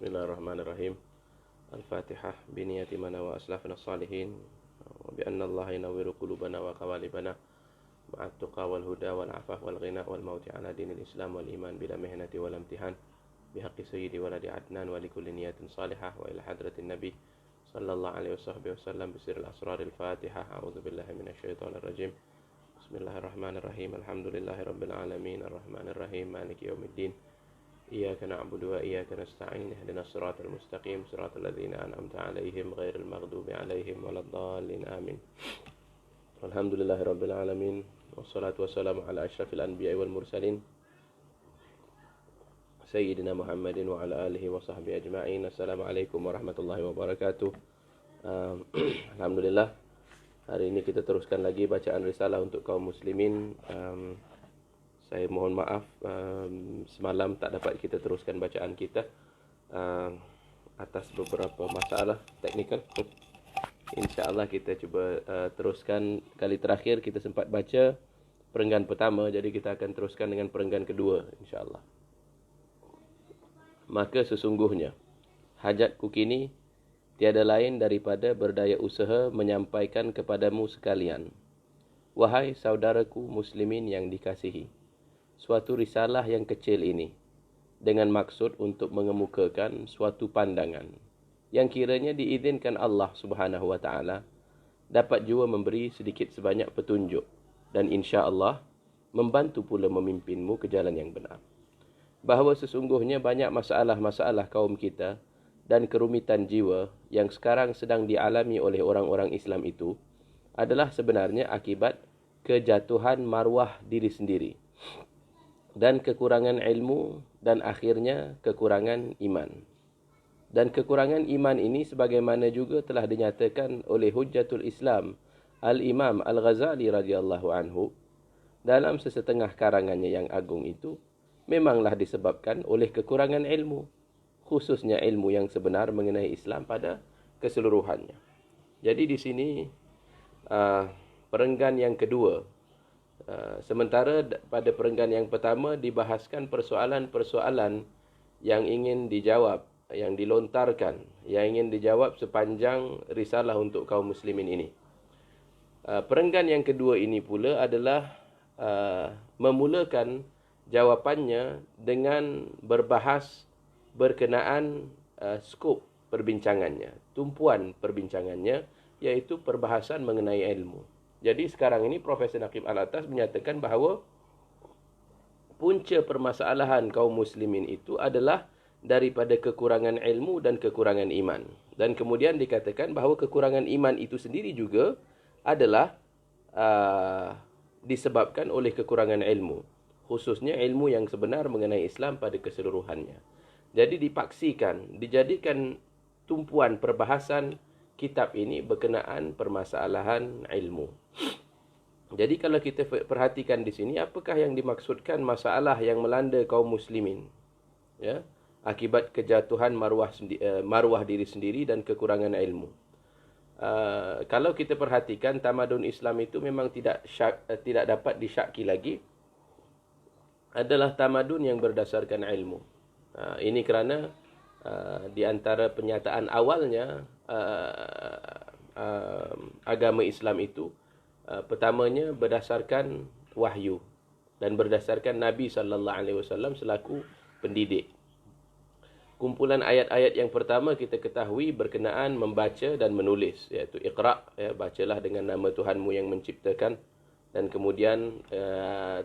Bismillahirrahmanirrahim. Al-Fatihah biniyati mana wa aslafna salihin wa bi anna Allah yanawwiru qulubana wa qawalibana ma'at tuqa wal huda wal afaf wal ghina wal mauti ala dinil Islam wal iman bila mihnati wal imtihan bihaqqi sayyidi waladi Adnan wa likulli niyatin salihah wa ila hadratin nabi sallallahu alaihi wasallam bisiril asraril Fatihah. A'udzu billahi minasyaitonir rajim. Bismillahirrahmanirrahim. Alhamdulillahi rabbil alamin arrahmanir rahim maliki yaumiddin. إياك نعبد وإياك نستعين اهدنا الصراط المستقيم صراط الذين أنعمت عليهم غير المغضوب عليهم ولا الضالين آمين. الحمد لله رب العالمين والصلاة والسلام على أشرف الأنبياء والمرسلين سيدنا محمد وعلى آله وصحبه أجمعين. السلام عليكم ورحمة الله وبركاته. Alhamdulillah, hari ini kita teruskan lagi bacaan risalah untuk kaum muslimin. Saya mohon maaf semalam tak dapat kita teruskan bacaan kita atas beberapa masalah teknikal. InsyaAllah kita cuba teruskan. Kali terakhir kita sempat baca perenggan pertama, jadi kita akan teruskan dengan perenggan kedua insyaAllah. Maka sesungguhnya hajatku kini tiada lain daripada berdaya usaha menyampaikan kepadamu sekalian, wahai saudaraku muslimin yang dikasihi, suatu risalah yang kecil ini dengan maksud untuk mengemukakan suatu pandangan yang kiranya diizinkan Allah Subhanahu wa taala dapat jua memberi sedikit sebanyak petunjuk dan insya-Allah membantu pula memimpinmu ke jalan yang benar. Bahawa sesungguhnya banyak masalah-masalah kaum kita dan kerumitan jiwa yang sekarang sedang dialami oleh orang-orang Islam itu adalah sebenarnya akibat kejatuhan maruah diri sendiri dan kekurangan ilmu dan akhirnya kekurangan iman. Dan kekurangan iman ini sebagaimana juga telah dinyatakan oleh Hujjatul Islam Al-Imam Al-Ghazali radhiyallahu anhu dalam sesetengah karangannya yang agung itu, memanglah disebabkan oleh kekurangan ilmu, khususnya ilmu yang sebenar mengenai Islam pada keseluruhannya. Jadi di sini perenggan yang kedua. Sementara pada perenggan yang pertama dibahaskan persoalan-persoalan yang ingin dijawab, yang dilontarkan, yang ingin dijawab sepanjang risalah untuk kaum muslimin ini. Perenggan yang kedua ini pula adalah memulakan jawapannya dengan berbahas berkenaan skop perbincangannya, tumpuan perbincangannya, iaitu perbahasan mengenai ilmu. Jadi sekarang ini Profesor Naqib Al-Atas menyatakan bahawa punca permasalahan kaum muslimin itu adalah daripada kekurangan ilmu dan kekurangan iman. Dan kemudian dikatakan bahawa kekurangan iman itu sendiri juga adalah disebabkan oleh kekurangan ilmu, khususnya ilmu yang sebenar mengenai Islam pada keseluruhannya. Jadi dipaksikan, dijadikan tumpuan perbahasan kitab ini berkenaan permasalahan ilmu. Jadi kalau kita perhatikan di sini, apakah yang dimaksudkan masalah yang melanda kaum muslimin, ya, akibat kejatuhan maruah diri sendiri dan kekurangan ilmu. Kalau kita perhatikan, tamadun Islam itu memang tidak dapat disyaki lagi adalah tamadun yang berdasarkan ilmu. Ini kerana di antara penyataan awalnya agama Islam itu pertamanya berdasarkan wahyu dan berdasarkan Nabi sallallahu alaihi wasallam selaku pendidik. Kumpulan ayat-ayat yang pertama kita ketahui berkenaan membaca dan menulis, iaitu Iqra, ya, bacalah dengan nama Tuhanmu yang menciptakan. Dan kemudian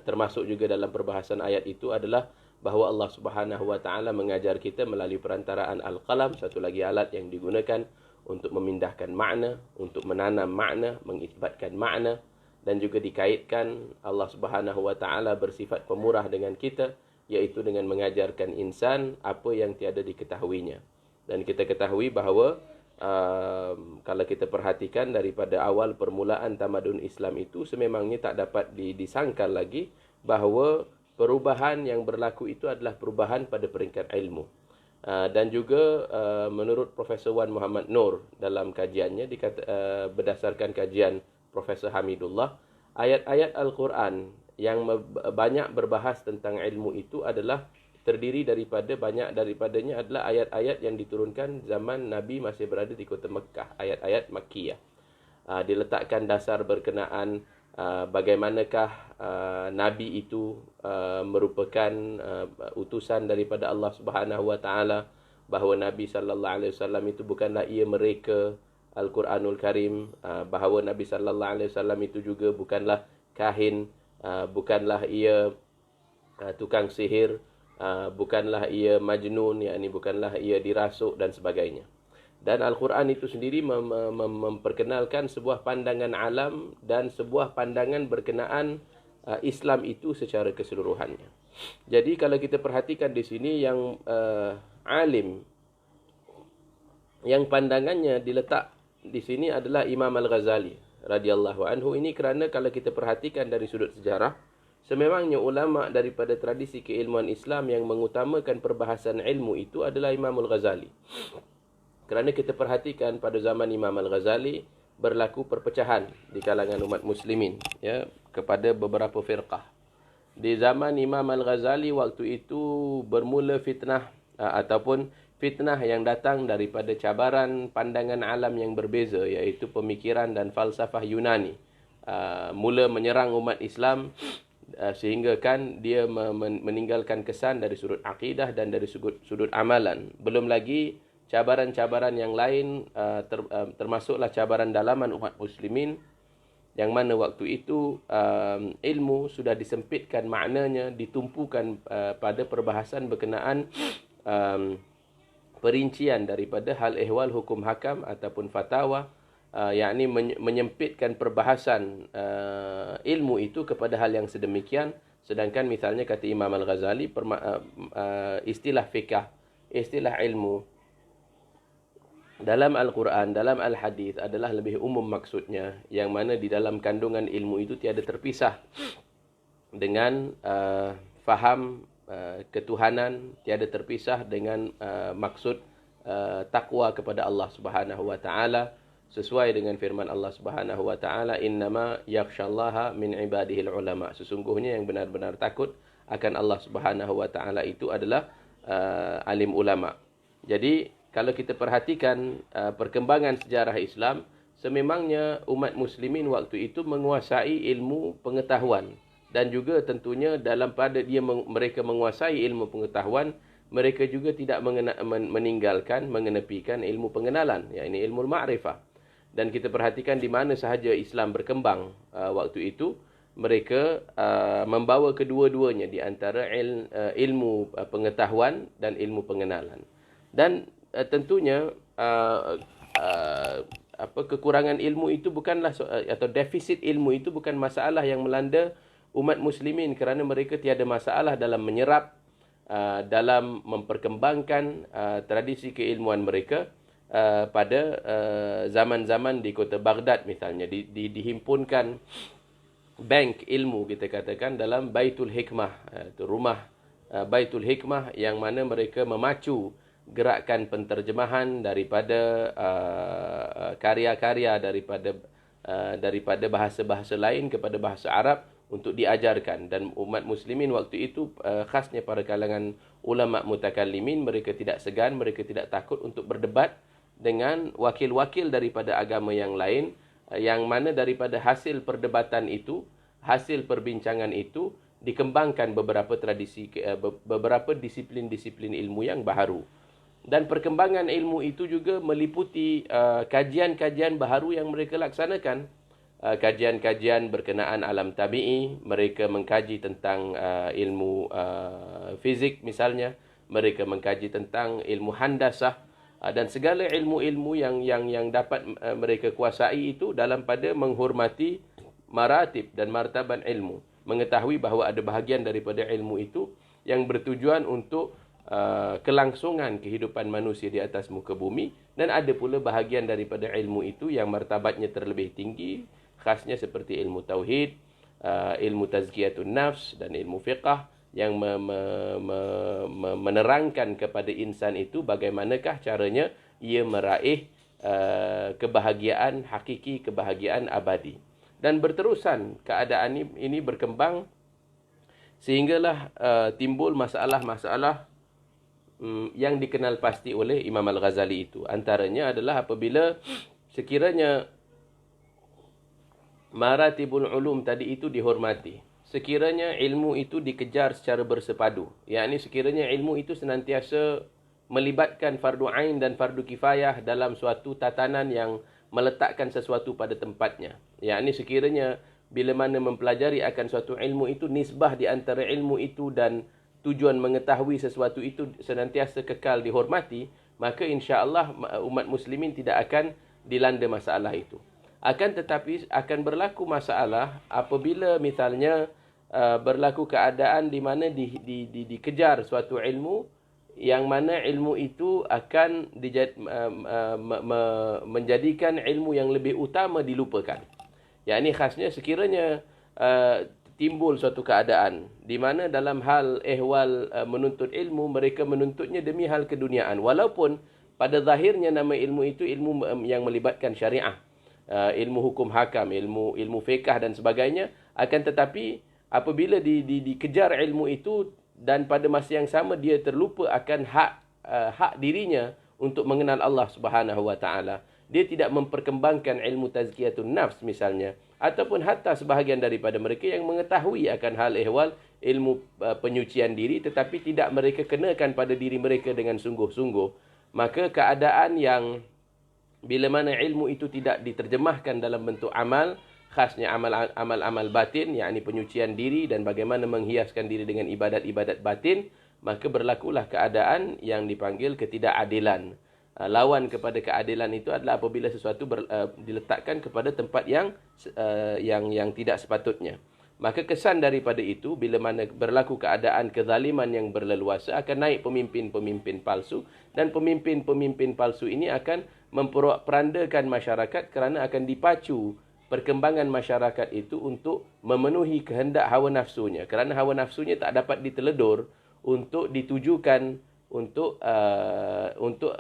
termasuk juga dalam perbahasan ayat itu adalah bahawa Allah Subhanahu wa taala mengajar kita melalui perantaraan al-qalam, satu lagi alat yang digunakan untuk memindahkan makna, untuk menanam makna, mengisbatkan makna, dan juga dikaitkan Allah Subhanahu wa taala bersifat pemurah dengan kita, iaitu dengan mengajarkan insan apa yang tiada diketahuinya. Dan kita ketahui bahawa kalau kita perhatikan daripada awal permulaan tamadun Islam itu, sememangnya tak dapat disangkal lagi bahawa perubahan yang berlaku itu adalah perubahan pada peringkat ilmu. Dan juga menurut Profesor Wan Muhammad Nur dalam kajiannya, berdasarkan kajian Profesor Hamidullah, ayat-ayat Al-Quran yang banyak berbahas tentang ilmu itu adalah terdiri daripada banyak daripadanya adalah ayat-ayat yang diturunkan zaman Nabi masih berada di kota Mekah, ayat-ayat Makkiyah. Diletakkan dasar berkenaan bagaimanakah Nabi itu merupakan utusan daripada Allah Subhanahu Wa Taala, bahawa Nabi sallallahu alaihi wasallam itu bukanlah ia mereka Al-Quranul Karim, bahawa Nabi sallallahu alaihi wasallam itu juga bukanlah kahin, bukanlah ia tukang sihir, bukanlah ia majnun, yakni bukanlah ia dirasuk dan sebagainya. Dan Al-Quran itu sendiri memperkenalkan sebuah pandangan alam dan sebuah pandangan berkenaan Islam itu secara keseluruhannya. Jadi kalau kita perhatikan di sini yang alim, yang pandangannya diletak di sini adalah Imam Al-Ghazali radhiyallahu anhu. Ini kerana kalau kita perhatikan dari sudut sejarah, sememangnya ulama daripada tradisi keilmuan Islam yang mengutamakan perbahasan ilmu itu adalah Imam Al-Ghazali. Kerana kita perhatikan pada zaman Imam Al-Ghazali berlaku perpecahan di kalangan umat muslimin, ya, kepada beberapa firqah. Di zaman Imam Al-Ghazali waktu itu bermula fitnah ataupun fitnah yang datang daripada cabaran pandangan alam yang berbeza, iaitu pemikiran dan falsafah Yunani. Mula menyerang umat Islam sehingga kan dia meninggalkan kesan dari sudut akidah dan dari sudut amalan. Belum lagi cabaran-cabaran yang lain, termasuklah cabaran dalaman umat muslimin, yang mana waktu itu ilmu sudah disempitkan maknanya, ditumpukan pada perbahasan berkenaan perincian daripada hal ehwal hukum hakam ataupun fatwa, yakni menyempitkan perbahasan ilmu itu kepada hal yang sedemikian. Sedangkan misalnya kata Imam Al-Ghazali, istilah fiqh, istilah ilmu dalam Al-Quran, dalam Al-Hadis adalah lebih umum maksudnya, yang mana di dalam kandungan ilmu itu tiada terpisah dengan faham ketuhanan, tiada terpisah dengan maksud takwa kepada Allah Subhanahu Wa Taala, sesuai dengan firman Allah Subhanahu Wa Taala, innama yakhshallaha min ibadihil ulama. Sesungguhnya yang benar-benar takut akan Allah Subhanahu Wa Taala itu adalah alim ulama. Jadi kalau kita perhatikan perkembangan sejarah Islam, sememangnya umat muslimin waktu itu menguasai ilmu pengetahuan, dan juga tentunya dalam pada mereka menguasai ilmu pengetahuan, mereka juga tidak mengenepikan ilmu pengenalan, yakni ilmu ma'rifah. Dan kita perhatikan di mana sahaja Islam berkembang waktu itu, mereka membawa kedua-duanya di antara ilmu pengetahuan dan ilmu pengenalan. Dan tentunya kekurangan ilmu itu bukanlah, atau defisit ilmu itu bukan masalah yang melanda umat muslimin, kerana mereka tiada masalah dalam menyerap, dalam memperkembangkan tradisi keilmuan mereka pada zaman-zaman di kota Baghdad misalnya. Dihimpunkan bank ilmu, kita katakan, dalam Baitul Hikmah, itu rumah Baitul Hikmah, yang mana mereka memacu gerakan penterjemahan daripada karya-karya daripada bahasa-bahasa lain kepada bahasa Arab untuk diajarkan. Dan umat muslimin waktu itu, khasnya para kalangan ulama mutakallimin, mereka tidak segan, mereka tidak takut untuk berdebat dengan wakil-wakil daripada agama yang lain, yang mana daripada hasil perdebatan itu, hasil perbincangan itu, dikembangkan beberapa tradisi, beberapa disiplin-disiplin ilmu yang baharu. Dan perkembangan ilmu itu juga meliputi kajian-kajian baharu yang mereka laksanakan. Kajian-kajian berkenaan alam tabi'i, mereka mengkaji tentang ilmu fizik misalnya, mereka mengkaji tentang ilmu handasah, dan segala ilmu-ilmu yang dapat mereka kuasai itu dalam pada menghormati maratib dan martaban ilmu. Mengetahui bahawa ada bahagian daripada ilmu itu yang bertujuan untuk kelangsungan kehidupan manusia di atas muka bumi, dan ada pula bahagian daripada ilmu itu yang martabatnya terlebih tinggi, khasnya seperti ilmu tauhid, ilmu tazkiyatun nafs dan ilmu fiqh, yang menerangkan kepada insan itu bagaimanakah caranya ia meraih kebahagiaan hakiki, kebahagiaan abadi. Dan berterusan keadaan ini berkembang Sehinggalah timbul masalah-masalah yang dikenal pasti oleh Imam Al-Ghazali itu. Antaranya adalah apabila sekiranya maratibul ulum tadi itu dihormati, sekiranya ilmu itu dikejar secara bersepadu, yakni sekiranya ilmu itu senantiasa melibatkan fardu ain dan fardu kifayah dalam suatu tatanan yang meletakkan sesuatu pada tempatnya, yakni sekiranya bila mana mempelajari akan suatu ilmu itu, nisbah di antara ilmu itu dan tujuan mengetahui sesuatu itu senantiasa kekal dihormati, maka insya-Allah umat muslimin tidak akan dilanda masalah itu. Akan tetapi akan berlaku masalah apabila misalnya berlaku keadaan di mana dikejar suatu ilmu yang mana ilmu itu akan menjadikan ilmu yang lebih utama dilupakan. Yakni khasnya sekiranya timbul suatu keadaan di mana dalam hal ehwal menuntut ilmu, mereka menuntutnya demi hal keduniaan, walaupun pada zahirnya nama ilmu itu ilmu yang melibatkan syariah, ilmu hukum hakam, ilmu fiqh dan sebagainya. Akan tetapi apabila dikejar ilmu itu dan pada masa yang sama dia terlupa akan hak dirinya untuk mengenal Allah Subhanahu wa taala, dia tidak memperkembangkan ilmu tazkiyatun nafs misalnya, ataupun hatta sebahagian daripada mereka yang mengetahui akan hal ehwal ilmu penyucian diri tetapi tidak mereka kenakan pada diri mereka dengan sungguh-sungguh, maka keadaan yang bila mana ilmu itu tidak diterjemahkan dalam bentuk amal, khasnya amal-amal batin, yakni penyucian diri dan bagaimana menghiaskan diri dengan ibadat-ibadat batin, maka berlakulah keadaan yang dipanggil ketidakadilan. Lawan kepada keadilan itu adalah apabila sesuatu diletakkan kepada tempat yang tidak sepatutnya. Maka kesan daripada itu, bila mana berlaku keadaan kezaliman yang berleluasa, akan naik pemimpin-pemimpin palsu, dan pemimpin-pemimpin palsu ini akan memperandakan masyarakat kerana akan dipacu perkembangan masyarakat itu untuk memenuhi kehendak hawa nafsunya. Kerana hawa nafsunya tak dapat diteledur untuk ditujukan untuk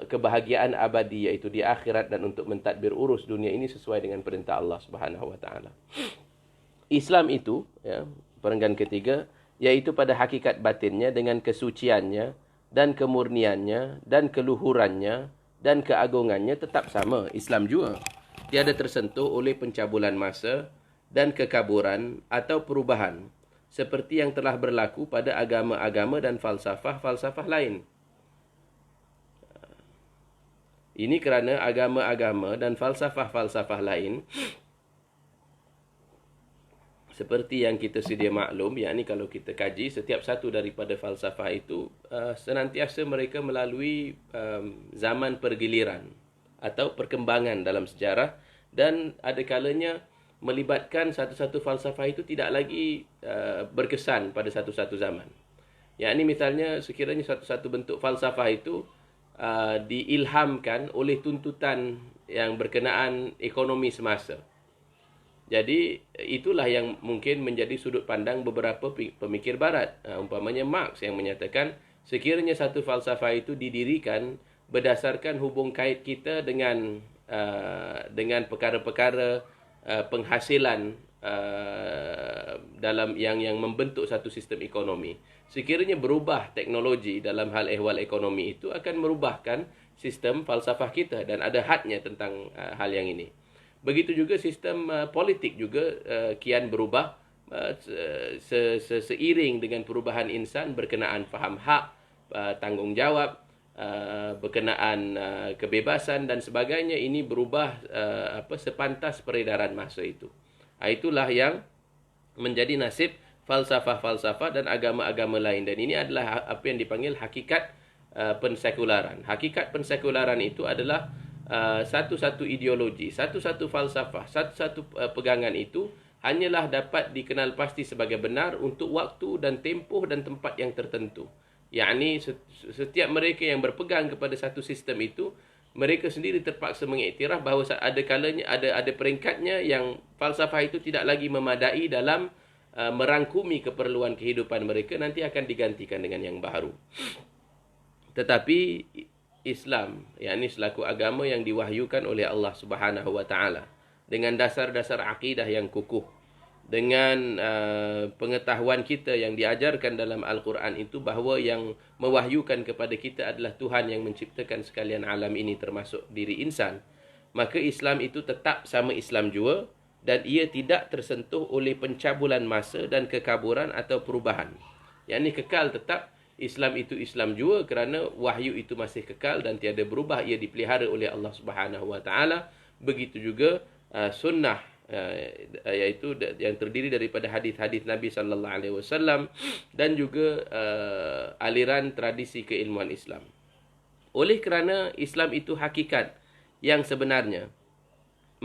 kebahagiaan abadi, iaitu di akhirat, dan untuk mentadbir urus dunia ini sesuai dengan perintah Allah Subhanahu wa taala. Islam itu, ya, perenggan ketiga, iaitu pada hakikat batinnya dengan kesuciannya dan kemurniannya dan keluhurannya dan keagungannya tetap sama. Islam juga tiada tersentuh oleh pencabulan masa dan kekaburan atau perubahan seperti yang telah berlaku pada agama-agama dan falsafah-falsafah lain. Ini kerana agama-agama dan falsafah-falsafah lain, seperti yang kita sedia maklum, yakni kalau kita kaji setiap satu daripada falsafah itu senantiasa mereka melalui zaman pergiliran atau perkembangan dalam sejarah, dan ada kalanya melibatkan satu-satu falsafah itu tidak lagi berkesan pada satu-satu zaman. Yakni misalnya sekiranya satu-satu bentuk falsafah itu diilhamkan oleh tuntutan yang berkenaan ekonomi semasa. Jadi itulah yang mungkin menjadi sudut pandang beberapa pemikir barat. Umpamanya Marx yang menyatakan sekiranya satu falsafah itu didirikan berdasarkan hubung kait kita dengan perkara-perkara penghasilan dalam yang membentuk satu sistem ekonomi. Sekiranya berubah teknologi dalam hal ehwal ekonomi itu akan merubahkan sistem falsafah kita, dan ada hadnya tentang hal yang ini. Begitu juga sistem politik juga kian berubah seiring dengan perubahan insan berkenaan faham hak, tanggungjawab, berkenaan kebebasan dan sebagainya. Ini berubah sepantas peredaran masa itu. Itulah yang menjadi nasib falsafah-falsafah dan agama-agama lain, dan ini adalah apa yang dipanggil hakikat pensekularan. Hakikat pensekularan itu adalah satu-satu ideologi, satu-satu falsafah, satu-satu pegangan itu hanyalah dapat dikenal pasti sebagai benar untuk waktu dan tempoh dan tempat yang tertentu. Yakni setiap mereka yang berpegang kepada satu sistem itu, mereka sendiri terpaksa mengiktiraf bahawa ada kalanya, ada peringkatnya yang falsafah itu tidak lagi memadai dalam merangkumi keperluan kehidupan mereka, nanti akan digantikan dengan yang baru. Tetapi Islam, yakni selaku agama yang diwahyukan oleh Allah Subhanahu wa taala dengan dasar-dasar akidah yang kukuh, dengan pengetahuan kita yang diajarkan dalam Al-Quran itu, bahawa yang mewahyukan kepada kita adalah Tuhan yang menciptakan sekalian alam ini termasuk diri insan, maka Islam itu tetap sama Islam jua dan ia tidak tersentuh oleh pencabulan masa dan kekaburan atau perubahan. Yang ini kekal tetap, Islam itu Islam jua kerana wahyu itu masih kekal dan tiada berubah, ia dipelihara oleh Allah Subhanahu Wa Taala. Begitu juga sunnah, iaitu yang terdiri daripada hadis-hadis Nabi sallallahu alaihi wasallam dan juga aliran tradisi keilmuan Islam. Oleh kerana Islam itu hakikat yang sebenarnya,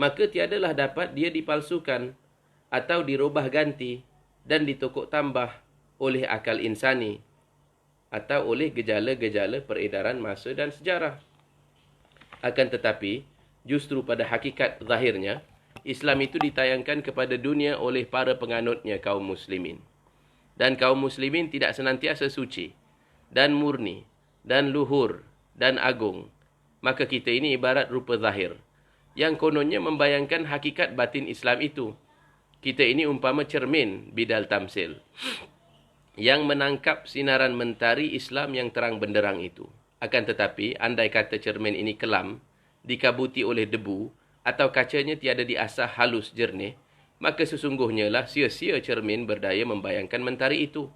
maka tiadalah dapat dia dipalsukan atau dirubah ganti dan ditokok tambah oleh akal insani atau oleh gejala-gejala peredaran masa dan sejarah. Akan tetapi, justru pada hakikat zahirnya, Islam itu ditayangkan kepada dunia oleh para penganutnya kaum muslimin. Dan kaum muslimin tidak senantiasa suci dan murni dan luhur dan agung. Maka kita ini ibarat rupa zahir yang kononnya membayangkan hakikat batin Islam itu. Kita ini umpama cermin bidal tamsil yang menangkap sinaran mentari Islam yang terang benderang itu. Akan tetapi, andai kata cermin ini kelam, dikabuti oleh debu, atau kacanya tiada diasah halus jernih, maka sesungguhnya lah sia-sia cermin berdaya membayangkan mentari itu.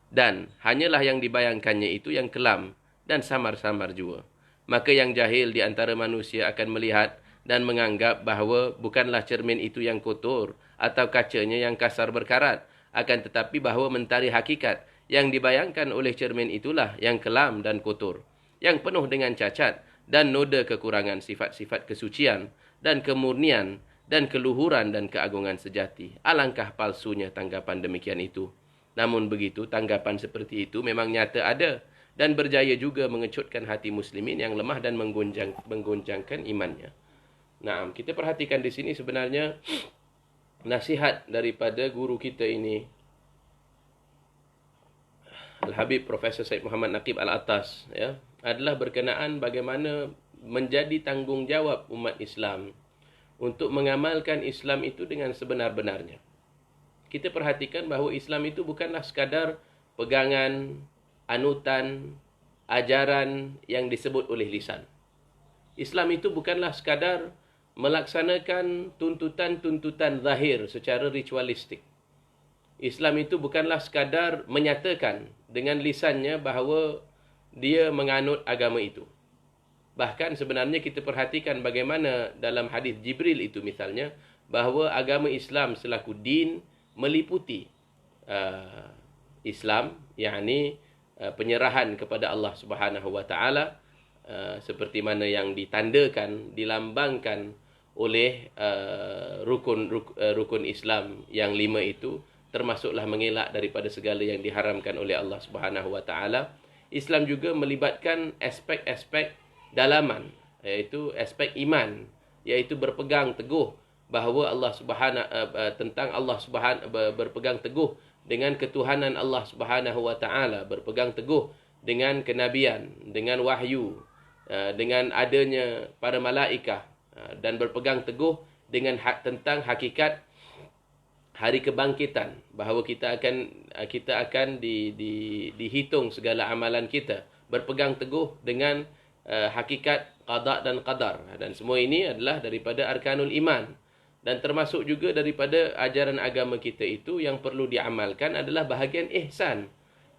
Dan hanyalah yang dibayangkannya itu yang kelam dan samar-samar jua. Maka yang jahil di antara manusia akan melihat dan menganggap bahawa bukanlah cermin itu yang kotor atau kacanya yang kasar berkarat, akan tetapi bahawa mentari hakikat yang dibayangkan oleh cermin itulah yang kelam dan kotor, yang penuh dengan cacat dan noda kekurangan sifat-sifat kesucian dan kemurnian dan keluhuran dan keagungan sejati. Alangkah palsunya tanggapan demikian itu. Namun begitu, tanggapan seperti itu memang nyata ada dan berjaya juga mengecutkan hati muslimin yang lemah dan menggoncangkan imannya. Nah, kita perhatikan di sini sebenarnya nasihat daripada guru kita ini, Al-Habib Profesor Syed Muhammad Naqib Al-Atas, ya, adalah berkenaan bagaimana menjadi tanggungjawab umat Islam untuk mengamalkan Islam itu dengan sebenar-benarnya. Kita perhatikan bahawa Islam itu bukanlah sekadar pegangan, anutan, ajaran yang disebut oleh lisan. Islam itu bukanlah sekadar melaksanakan tuntutan-tuntutan zahir secara ritualistik. Islam itu bukanlah sekadar menyatakan dengan lisannya bahawa dia menganut agama itu. Bahkan sebenarnya kita perhatikan bagaimana dalam hadis Jibril itu misalnya, bahawa agama Islam selaku din meliputi Islam, yakni penyerahan kepada Allah Subhanahu Wa Taala, seperti mana yang ditandakan, dilambangkan oleh rukun Islam yang 5 itu, termasuklah mengelak daripada segala yang diharamkan oleh Allah Subhanahu Wa Taala. Islam juga melibatkan aspek-aspek dalaman, iaitu aspek iman, iaitu berpegang teguh bahawa Allah berpegang teguh dengan ketuhanan Allah Subhanahu Wa Taala, berpegang teguh dengan kenabian, dengan wahyu, dengan adanya para malaikat, dan berpegang teguh dengan tentang hakikat hari kebangkitan, bahawa kita akan dihitung segala amalan kita, berpegang teguh dengan hakikat qada dan qadar, dan semua ini adalah daripada arkanul iman. Dan termasuk juga daripada ajaran agama kita itu yang perlu diamalkan adalah bahagian ihsan,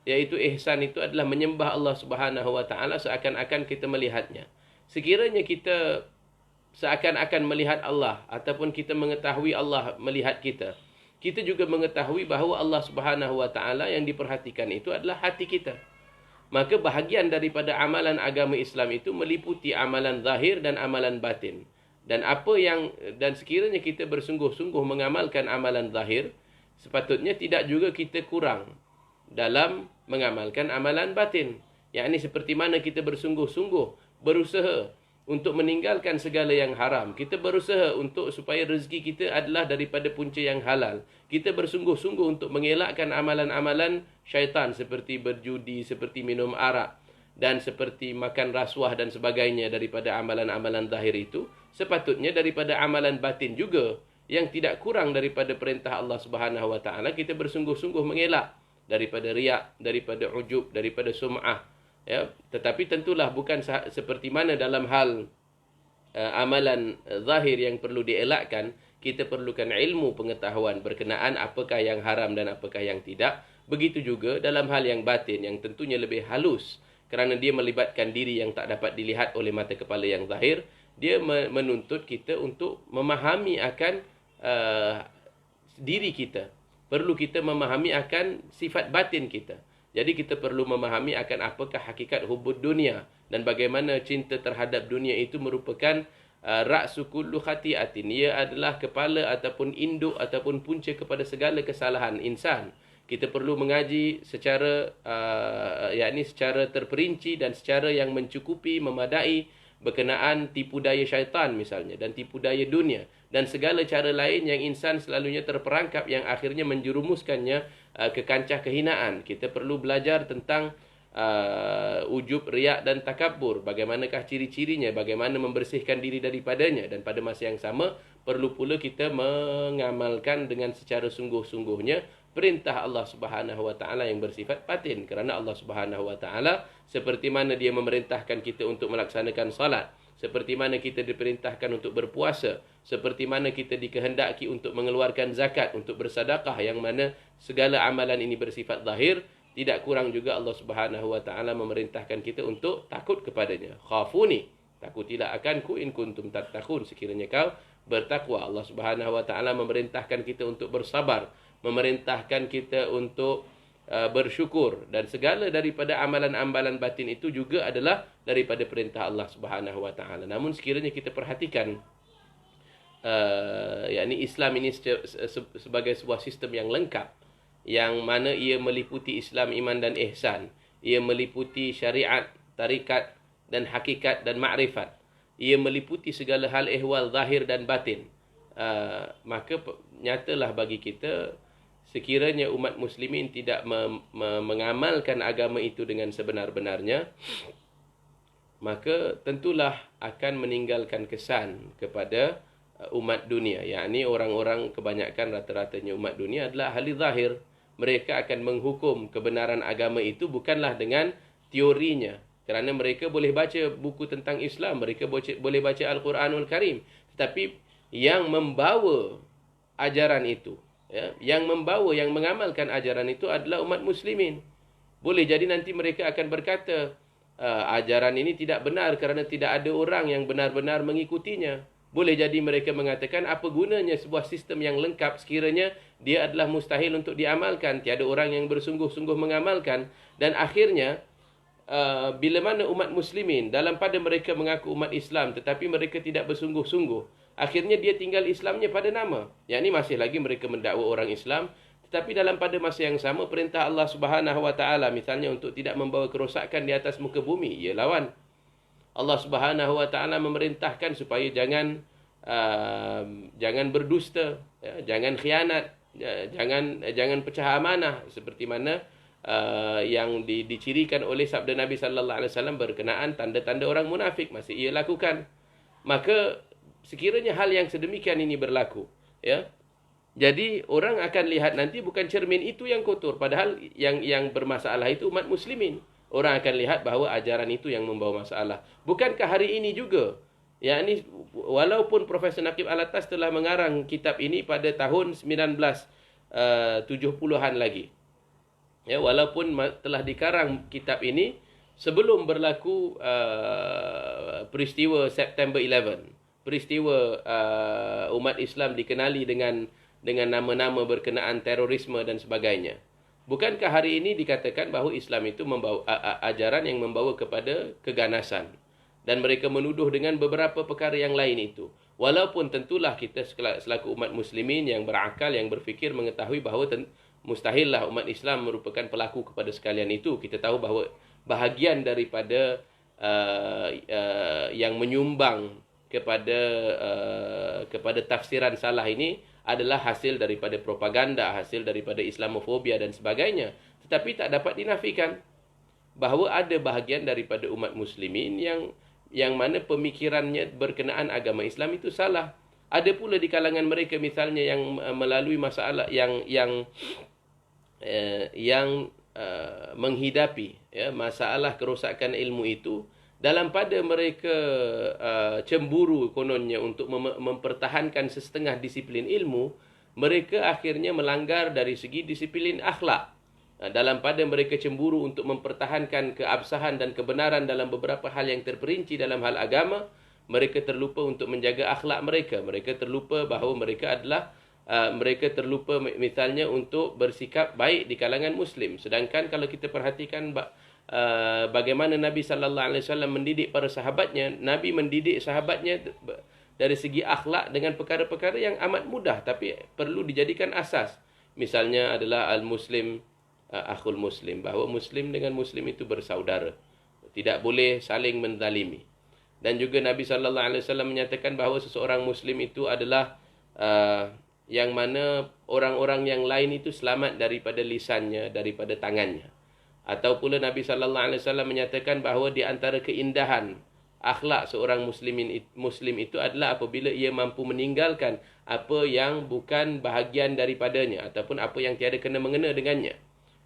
iaitu ihsan itu adalah menyembah Allah Subhanahu Wa Taala seakan-akan kita melihatnya. Sekiranya kita seakan-akan melihat Allah, ataupun kita mengetahui Allah melihat kita, kita juga mengetahui bahawa Allah Subhanahu Wa Taala yang diperhatikan itu adalah hati kita. Maka bahagian daripada amalan agama Islam itu meliputi amalan zahir dan amalan batin. Dan sekiranya kita bersungguh-sungguh mengamalkan amalan zahir, sepatutnya tidak juga kita kurang dalam mengamalkan amalan batin. Yakni seperti mana kita bersungguh-sungguh berusaha untuk meninggalkan segala yang haram. Kita berusaha untuk supaya rezeki kita adalah daripada punca yang halal. Kita bersungguh-sungguh untuk mengelakkan amalan-amalan syaitan seperti berjudi, seperti minum arak, dan seperti makan rasuah dan sebagainya daripada amalan-amalan zahir itu. Sepatutnya daripada amalan batin juga yang tidak kurang daripada perintah Allah Subhanahu wa taala, kita bersungguh-sungguh mengelak daripada riak, daripada ujub, daripada sum'ah. Ya, tetapi tentulah bukan seperti mana dalam hal amalan zahir yang perlu dielakkan, kita perlukan ilmu pengetahuan berkenaan apakah yang haram dan apakah yang tidak. Begitu juga dalam hal yang batin, yang tentunya lebih halus, kerana dia melibatkan diri yang tak dapat dilihat oleh mata kepala yang zahir. Dia menuntut kita untuk memahami akan diri kita. Perlu kita memahami akan sifat batin kita. Jadi kita perlu memahami akan apakah hakikat hubud dunia dan bagaimana cinta terhadap dunia itu merupakan ra'su kullu khati'atin. Ia adalah kepala ataupun induk ataupun punca kepada segala kesalahan insan. Kita perlu mengaji secara secara terperinci dan secara yang mencukupi, memadai berkenaan tipu daya syaitan misalnya dan tipu daya dunia dan segala cara lain yang insan selalunya terperangkap yang akhirnya menjerumuskannya ke kancah kehinaan. Kita perlu belajar tentang ujub, riak dan takabbur. Bagaimanakah ciri-cirinya, bagaimana membersihkan diri daripadanya, dan pada masa yang sama perlu pula kita mengamalkan dengan secara sungguh-sungguhnya perintah Allah Subhanahu wa taala yang bersifat batin, kerana Allah Subhanahu wa taala seperti mana dia memerintahkan kita untuk melaksanakan salat, seperti mana kita diperintahkan untuk berpuasa, seperti mana kita dikehendaki untuk mengeluarkan zakat, untuk bersedekah, yang mana segala amalan ini bersifat zahir. Tidak kurang juga Allah Subhanahu wa taala memerintahkan kita untuk takut kepadanya. Khafuni, takutilah akanku in kuntum tattaqun, sekiranya kau bertakwa. Allah Subhanahu wa taala memerintahkan kita untuk bersabar, memerintahkan kita untuk bersyukur, dan segala daripada amalan-amalan batin itu juga adalah daripada perintah Allah Subhanahu wa taala. Namun sekiranya kita perhatikan yakni Islam ini sebagai sebuah sistem yang lengkap, yang mana ia meliputi Islam, iman dan ihsan. Ia meliputi syariat, tarikat dan hakikat dan makrifat. Ia meliputi segala hal ehwal zahir dan batin. Maka nyatalah bagi kita, sekiranya umat muslimin tidak mengamalkan agama itu dengan sebenar-benarnya, maka tentulah akan meninggalkan kesan kepada umat dunia. Yakni orang-orang, kebanyakan rata-ratanya umat dunia adalah ahli zahir. Mereka akan menghukum kebenaran agama itu bukanlah dengan teorinya, kerana mereka boleh baca buku tentang Islam, mereka boleh baca Al-Quranul Karim, tetapi yang membawa ajaran itu, yang membawa, yang mengamalkan ajaran itu adalah umat muslimin. Boleh jadi nanti mereka akan berkata, ajaran ini tidak benar kerana tidak ada orang yang benar-benar mengikutinya. Boleh jadi mereka mengatakan, apa gunanya sebuah sistem yang lengkap sekiranya dia adalah mustahil untuk diamalkan. Tiada orang yang bersungguh-sungguh mengamalkan. Dan akhirnya, bila mana umat muslimin, dalam pada mereka mengaku umat Islam, tetapi mereka tidak bersungguh-sungguh, akhirnya dia tinggal Islamnya pada nama. Yang ini masih lagi mereka mendakwa orang Islam, tetapi dalam pada masa yang sama, perintah Allah Subhanahu wa taala misalnya untuk tidak membawa kerosakan di atas muka bumi, ia lawan. Allah Subhanahu wa taala memerintahkan supaya jangan berdusta, jangan khianat, jangan pecah amanah, seperti mana yang dicirikan oleh sabda Nabi sallallahu alaihi wasallam berkenaan tanda-tanda orang munafik masih ia lakukan. Maka sekiranya hal yang sedemikian ini berlaku, jadi orang akan lihat nanti bukan cermin itu yang kotor, padahal yang bermasalah itu umat muslimin. Orang akan lihat bahawa ajaran itu yang membawa masalah. Bukankah hari ini juga, yakni walaupun Profesor Naqib Alatas telah mengarang kitab ini pada tahun 1970-an lagi. Walaupun telah dikarang kitab ini sebelum berlaku peristiwa September 11. Peristiwa umat Islam dikenali dengan nama-nama berkenaan terorisme dan sebagainya. Bukankah hari ini dikatakan bahawa Islam itu membawa ajaran yang membawa kepada keganasan, dan mereka menuduh dengan beberapa perkara yang lain itu. Walaupun tentulah kita selaku umat muslimin yang berakal, yang berfikir, mengetahui bahawa mustahillah umat Islam merupakan pelaku kepada sekalian itu. Kita tahu bahawa bahagian daripada yang menyumbang kepada tafsiran salah ini adalah hasil daripada propaganda, hasil daripada Islamofobia dan sebagainya. Tetapi tak dapat dinafikan bahawa ada bahagian daripada umat muslimin yang mana pemikirannya berkenaan agama Islam itu salah. Ada pula di kalangan mereka misalnya yang melalui masalah menghidapi masalah kerosakan ilmu itu, dalam pada mereka cemburu kononnya untuk mempertahankan sesetengah disiplin ilmu, mereka akhirnya melanggar dari segi disiplin akhlak. Dalam pada mereka cemburu untuk mempertahankan keabsahan dan kebenaran dalam beberapa hal yang terperinci dalam hal agama, mereka terlupa untuk menjaga akhlak mereka. Mereka terlupa bahawa mereka adalah mereka terlupa misalnya untuk bersikap baik di kalangan Muslim. Sedangkan kalau kita perhatikan bagaimana Nabi sallallahu alaihi wasallam mendidik para sahabatnya, Nabi mendidik sahabatnya dari segi akhlak dengan perkara-perkara yang amat mudah tapi perlu dijadikan asas. Misalnya adalah al-muslim akhul muslim, bahawa muslim dengan muslim itu bersaudara. Tidak boleh saling menzalimi. Dan juga Nabi sallallahu alaihi wasallam menyatakan bahawa seseorang muslim itu adalah yang mana orang-orang yang lain itu selamat daripada lisannya, daripada tangannya. Atau pula Nabi sallallahu alaihi wasallam menyatakan bahawa di antara keindahan akhlak seorang muslim itu adalah apabila ia mampu meninggalkan apa yang bukan bahagian daripadanya ataupun apa yang tiada kena mengena dengannya.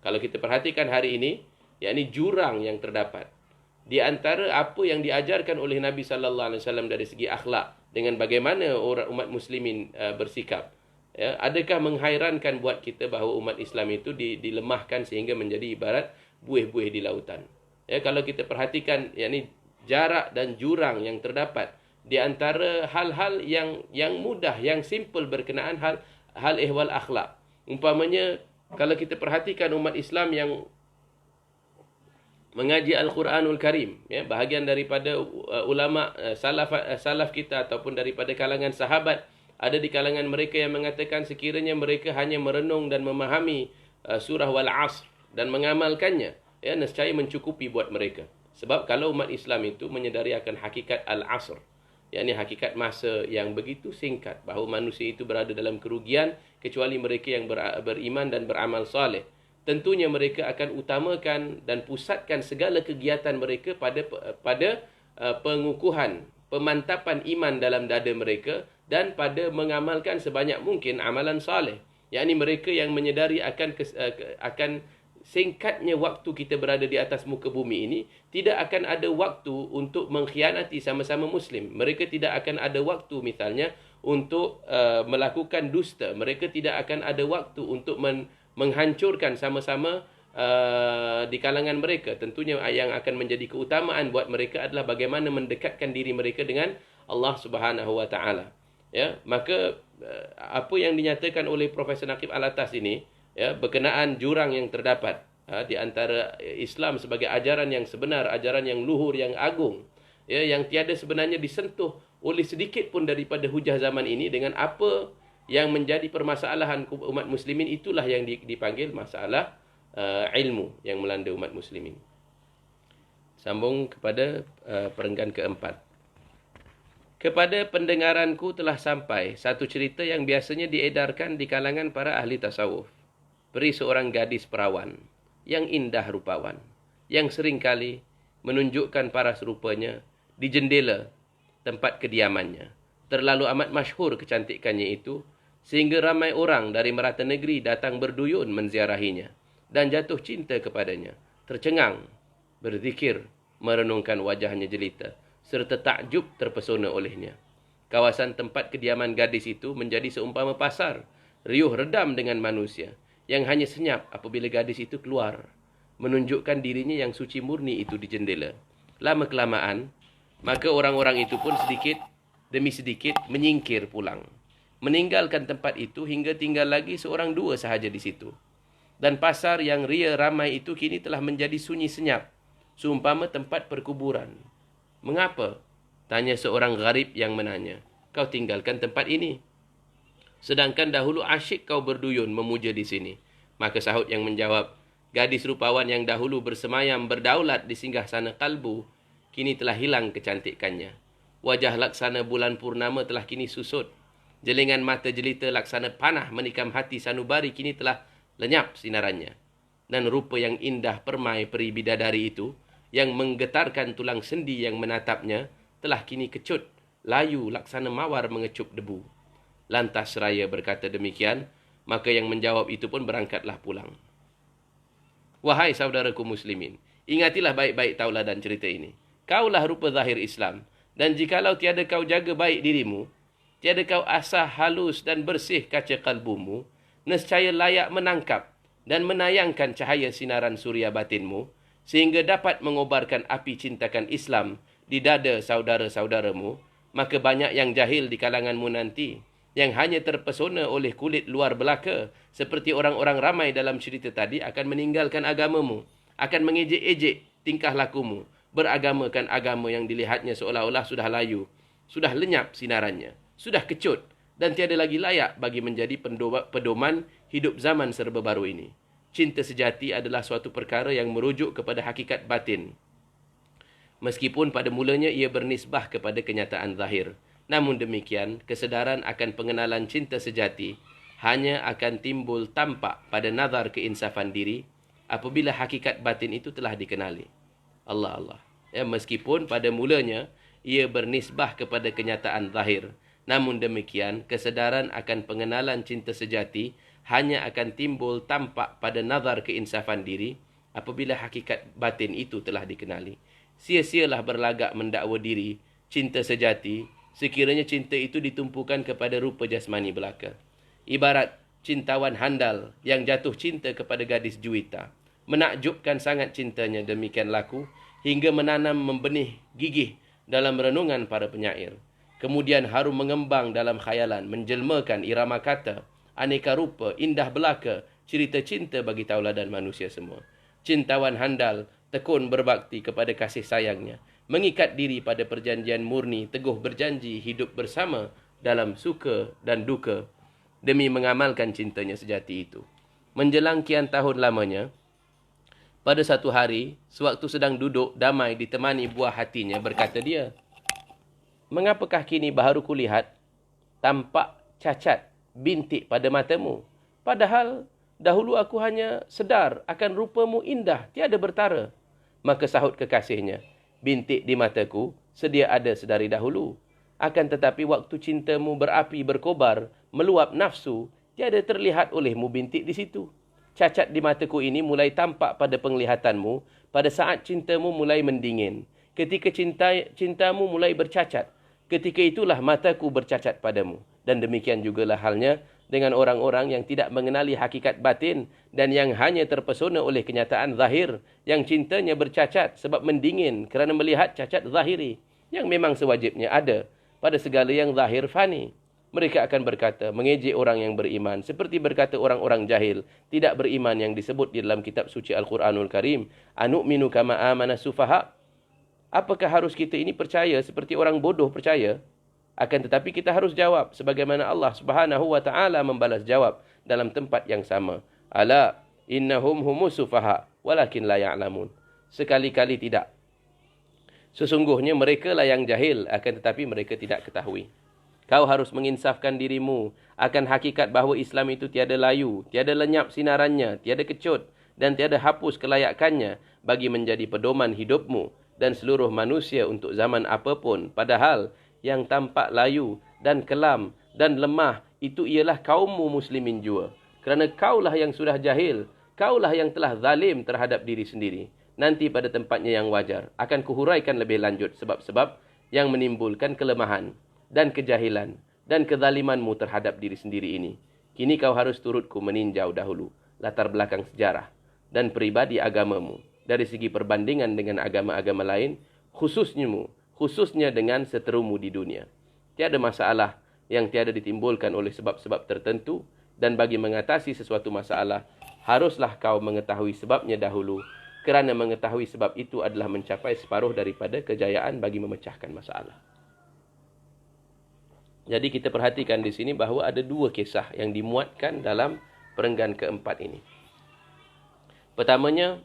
Kalau kita perhatikan hari ini, yakni jurang yang terdapat di antara apa yang diajarkan oleh Nabi sallallahu alaihi wasallam dari segi akhlak dengan bagaimana orang umat muslimin bersikap. Ya, adakah menghairankan buat kita bahawa umat Islam itu dilemahkan sehingga menjadi ibarat buih-buih di lautan. Ya, kalau kita perhatikan yakni jarak dan jurang yang terdapat di antara hal-hal yang mudah, yang simple berkenaan hal ehwal akhlak. Umpamanya kalau kita perhatikan umat Islam yang mengaji Al-Quranul Karim, ya, bahagian daripada ulama salaf kita ataupun daripada kalangan sahabat, ada di kalangan mereka yang mengatakan sekiranya mereka hanya merenung dan memahami surah Wal-Asr dan mengamalkannya, ya, nescaya mencukupi buat mereka. Sebab kalau umat Islam itu menyedari akan hakikat Al-Asr, yakni hakikat masa yang begitu singkat, bahawa manusia itu berada dalam kerugian kecuali mereka yang beriman dan beramal soleh. Tentunya mereka akan utamakan dan pusatkan segala kegiatan mereka pada pengukuhan, pemantapan iman dalam dada mereka dan pada mengamalkan sebanyak mungkin amalan soleh. Yakni mereka yang menyedari akan singkatnya waktu kita berada di atas muka bumi ini, tidak akan ada waktu untuk mengkhianati sama-sama Muslim. Mereka tidak akan ada waktu misalnya untuk melakukan dusta. Mereka tidak akan ada waktu untuk menghancurkan sama-sama di kalangan mereka. Tentunya yang akan menjadi keutamaan buat mereka adalah bagaimana mendekatkan diri mereka dengan Allah Subhanahu Wa Taala. Ya, maka apa yang dinyatakan oleh Profesor Naqib Alatas ini, ya, berkenaan jurang yang terdapat di antara Islam sebagai ajaran yang sebenar, ajaran yang luhur, yang agung, ya, yang tiada sebenarnya disentuh oleh sedikit pun daripada hujah zaman ini, dengan apa yang menjadi permasalahan umat muslimin, itulah yang dipanggil masalah ilmu yang melanda umat muslimin. Sambung kepada perenggan keempat. Kepada pendengaranku telah sampai satu cerita yang biasanya diedarkan di kalangan para ahli tasawuf. Peri seorang gadis perawan yang indah rupawan, yang seringkali menunjukkan paras rupanya di jendela tempat kediamannya. Terlalu amat masyhur kecantikannya itu, sehingga ramai orang dari merata negeri datang berduyun menziarahinya dan jatuh cinta kepadanya, tercengang, berzikir, merenungkan wajahnya jelita, serta takjub terpesona olehnya. Kawasan tempat kediaman gadis itu menjadi seumpama pasar, riuh redam dengan manusia, yang hanya senyap apabila gadis itu keluar, menunjukkan dirinya yang suci murni itu di jendela. Lama-kelamaan, maka orang-orang itu pun sedikit demi sedikit menyingkir pulang, meninggalkan tempat itu hingga tinggal lagi seorang dua sahaja di situ. Dan pasar yang ria ramai itu kini telah menjadi sunyi senyap, seumpama tempat perkuburan. Mengapa? Tanya seorang gharib yang menanya. Kau tinggalkan tempat ini, sedangkan dahulu asyik kau berduyun memuja di sini. Maka sahut yang menjawab, gadis rupawan yang dahulu bersemayam berdaulat di singgahsana kalbu, kini telah hilang kecantikannya. Wajah laksana bulan purnama telah kini susut. Jelingan mata jelita laksana panah menikam hati sanubari kini telah lenyap sinarannya. Dan rupa yang indah permai peri bidadari itu, yang menggetarkan tulang sendi yang menatapnya, telah kini kecut, layu laksana mawar mengecup debu. Lantas seraya berkata demikian, maka yang menjawab itu pun berangkatlah pulang. Wahai saudaraku muslimin, ingatilah baik-baik tauladan cerita ini. Kaulah rupa zahir Islam, dan jikalau tiada kau jaga baik dirimu, tiada kau asah halus dan bersih kaca kalbumu, nescaya layak menangkap dan menayangkan cahaya sinaran suria batinmu, sehingga dapat mengobarkan api cintakan Islam di dada saudara-saudaramu, maka banyak yang jahil di kalanganmu nanti, yang hanya terpesona oleh kulit luar belaka, seperti orang-orang ramai dalam cerita tadi, akan meninggalkan agamamu, akan mengejek-ejek tingkah lakumu, beragamakan agama yang dilihatnya seolah-olah sudah layu, sudah lenyap sinarannya, sudah kecut, dan tiada lagi layak bagi menjadi pedoman hidup zaman serba baru ini. Cinta sejati adalah suatu perkara yang merujuk kepada hakikat batin, meskipun pada mulanya ia bernisbah kepada kenyataan zahir. Namun demikian, kesedaran akan pengenalan cinta sejati hanya akan timbul tampak pada nazar keinsafan diri apabila hakikat batin itu telah dikenali. Allah. Ya, meskipun pada mulanya ia bernisbah kepada kenyataan zahir, namun demikian, kesedaran akan pengenalan cinta sejati hanya akan timbul tampak pada nazar keinsafan diri apabila hakikat batin itu telah dikenali. Sia-sialah berlagak mendakwa diri cinta sejati sekiranya cinta itu ditumpukan kepada rupa jasmani belaka. Ibarat cintawan handal yang jatuh cinta kepada gadis juwita. Menakjubkan sangat cintanya demikian laku hingga menanam membenih gigih dalam renungan para penyair. Kemudian harum mengembang dalam khayalan, menjelmakan irama kata, aneka rupa, indah belaka, cerita cinta bagi tauladan manusia semua. Cintawan handal tekun berbakti kepada kasih sayangnya, mengikat diri pada perjanjian murni, teguh berjanji hidup bersama dalam suka dan duka demi mengamalkan cintanya sejati itu. Menjelang kian tahun lamanya, pada satu hari, sewaktu sedang duduk damai ditemani buah hatinya, berkata dia, "Mengapakah kini baru kulihat tampak cacat bintik pada matamu? Padahal dahulu aku hanya sedar akan rupamu indah, tiada bertara." Maka sahut kekasihnya, "Bintik di mataku sedia ada sedari dahulu. Akan tetapi waktu cintamu berapi berkobar, meluap nafsu, tiada terlihat olehmu bintik di situ. Cacat di mataku ini mulai tampak pada penglihatanmu pada saat cintamu mulai mendingin. Ketika cintamu mulai bercacat, ketika itulah mataku bercacat padamu. Dan demikian jugalah halnya dengan orang-orang yang tidak mengenali hakikat batin dan yang hanya terpesona oleh kenyataan zahir, yang cintanya bercacat sebab mendingin kerana melihat cacat zahiri yang memang sewajibnya ada pada segala yang zahir fani. Mereka akan berkata, mengejek orang yang beriman, seperti berkata orang-orang jahil, tidak beriman yang disebut di dalam kitab suci Al-Quranul Karim, anu'minu kama amana sufaha. Apakah harus kita ini percaya seperti orang bodoh percaya? Akan tetapi kita harus jawab sebagaimana Allah Subhanahu wa taala membalas jawab dalam tempat yang sama. Ala innahum humus sufaha walakin la ya'lamun. Sekali-kali tidak. Sesungguhnya mereka lah yang jahil, akan tetapi mereka tidak ketahui. Kau harus menginsafkan dirimu akan hakikat bahawa Islam itu tiada layu, tiada lenyap sinarannya, tiada kecut dan tiada hapus kelayakannya bagi menjadi pedoman hidupmu dan seluruh manusia untuk zaman apapun. Padahal yang tampak layu dan kelam dan lemah itu ialah kaummu muslimin jua. Kerana kaulah yang sudah jahil, kaulah yang telah zalim terhadap diri sendiri. Nanti pada tempatnya yang wajar akan kuhuraikan lebih lanjut sebab-sebab yang menimbulkan kelemahan dan kejahilan dan kezalimanmu terhadap diri sendiri ini. Kini kau harus turutku meninjau dahulu latar belakang sejarah dan peribadi agamamu dari segi perbandingan dengan agama-agama lain, khususnya dengan seterumu di dunia. Tiada masalah yang tiada ditimbulkan oleh sebab-sebab tertentu, dan bagi mengatasi sesuatu masalah, haruslah kau mengetahui sebabnya dahulu, kerana mengetahui sebab itu adalah mencapai separuh daripada kejayaan bagi memecahkan masalah. Jadi kita perhatikan di sini bahawa ada dua kisah yang dimuatkan dalam perenggan keempat ini. Pertamanya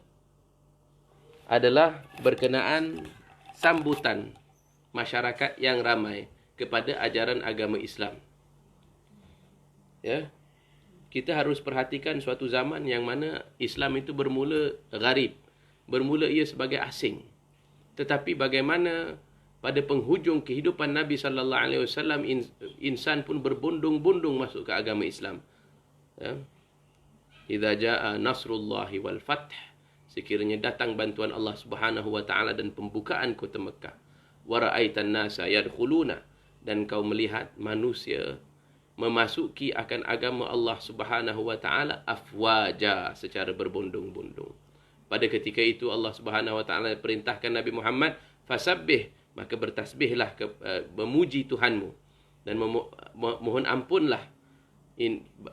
adalah berkenaan sambutan masyarakat yang ramai kepada ajaran agama Islam. Ya. Kita harus perhatikan suatu zaman yang mana Islam itu bermula gharib, bermula ia sebagai asing. Tetapi bagaimana pada penghujung kehidupan Nabi sallallahu alaihi wasallam, insan pun berbondong-bondong masuk ke agama Islam. Ya. Idza jaa nasrullahi wal fath, sekiranya datang bantuan Allah Subhanahu wa taala dan pembukaan kota Mekah. Wa ra'aitan nasa yadkhuluna, dan kau melihat manusia memasuki akan agama Allah Subhanahu wa taala afwaja, secara berbondong-bondong. Pada ketika itu Allah Subhanahu wa taala perintahkan Nabi Muhammad, fasabbih, maka bertasbihlah, memuji Tuhanmu dan mohon ampunlah.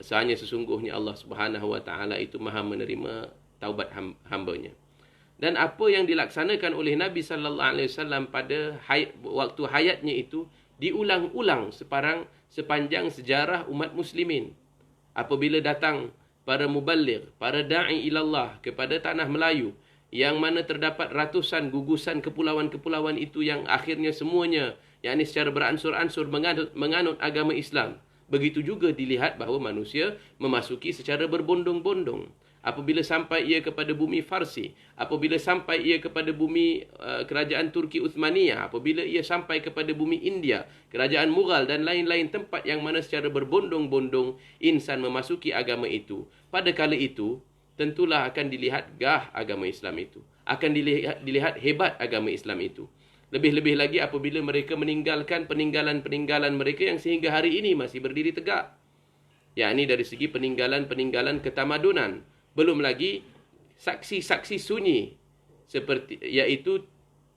Sesungguhnya sesungguhnya Allah Subhanahu wa taala itu Maha menerima taubat hamba-Nya. Dan apa yang dilaksanakan oleh Nabi sallallahu alaihi wasallam pada waktu hayatnya itu diulang-ulang sepanjang sejarah umat muslimin. Apabila datang para muballigh, para da'i ilallah kepada tanah Melayu, yang mana terdapat ratusan gugusan kepulauan-kepulauan itu yang akhirnya semuanya, yakni secara beransur-ansur menganut agama Islam. Begitu juga dilihat bahawa manusia memasuki secara berbondong-bondong. Apabila sampai ia kepada bumi Farsi, apabila sampai ia kepada bumi kerajaan Turki Uthmaniyah, apabila ia sampai kepada bumi India, kerajaan Mughal dan lain-lain tempat yang mana secara berbondong-bondong insan memasuki agama itu, pada kala itu tentulah akan dilihat gah agama Islam itu, akan dilihat hebat agama Islam itu. Lebih-lebih lagi apabila mereka meninggalkan peninggalan-peninggalan mereka yang sehingga hari ini masih berdiri tegak, yakni dari segi peninggalan-peninggalan ketamadunan. Belum lagi saksi-saksi sunyi, seperti iaitu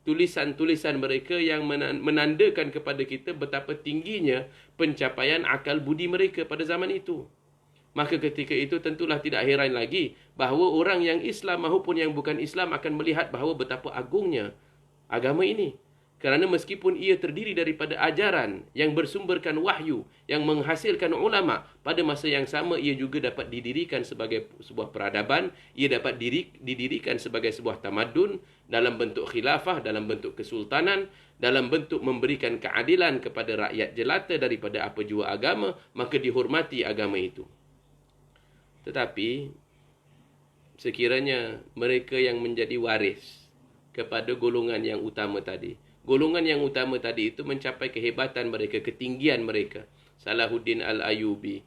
tulisan-tulisan mereka yang menandakan kepada kita betapa tingginya pencapaian akal budi mereka pada zaman itu. Maka ketika itu tentulah tidak heran lagi bahawa orang yang Islam maupun yang bukan Islam akan melihat bahawa betapa agungnya agama ini. Kerana meskipun ia terdiri daripada ajaran yang bersumberkan wahyu, yang menghasilkan ulama, pada masa yang sama ia juga dapat didirikan sebagai sebuah peradaban, ia dapat didirikan sebagai sebuah tamadun dalam bentuk khilafah, dalam bentuk kesultanan, dalam bentuk memberikan keadilan kepada rakyat jelata daripada apa jua agama, maka dihormati agama itu. Tetapi sekiranya mereka yang menjadi waris kepada golongan yang utama tadi, golongan yang utama tadi itu mencapai kehebatan mereka, ketinggian mereka, Salahuddin Al-Ayyubi,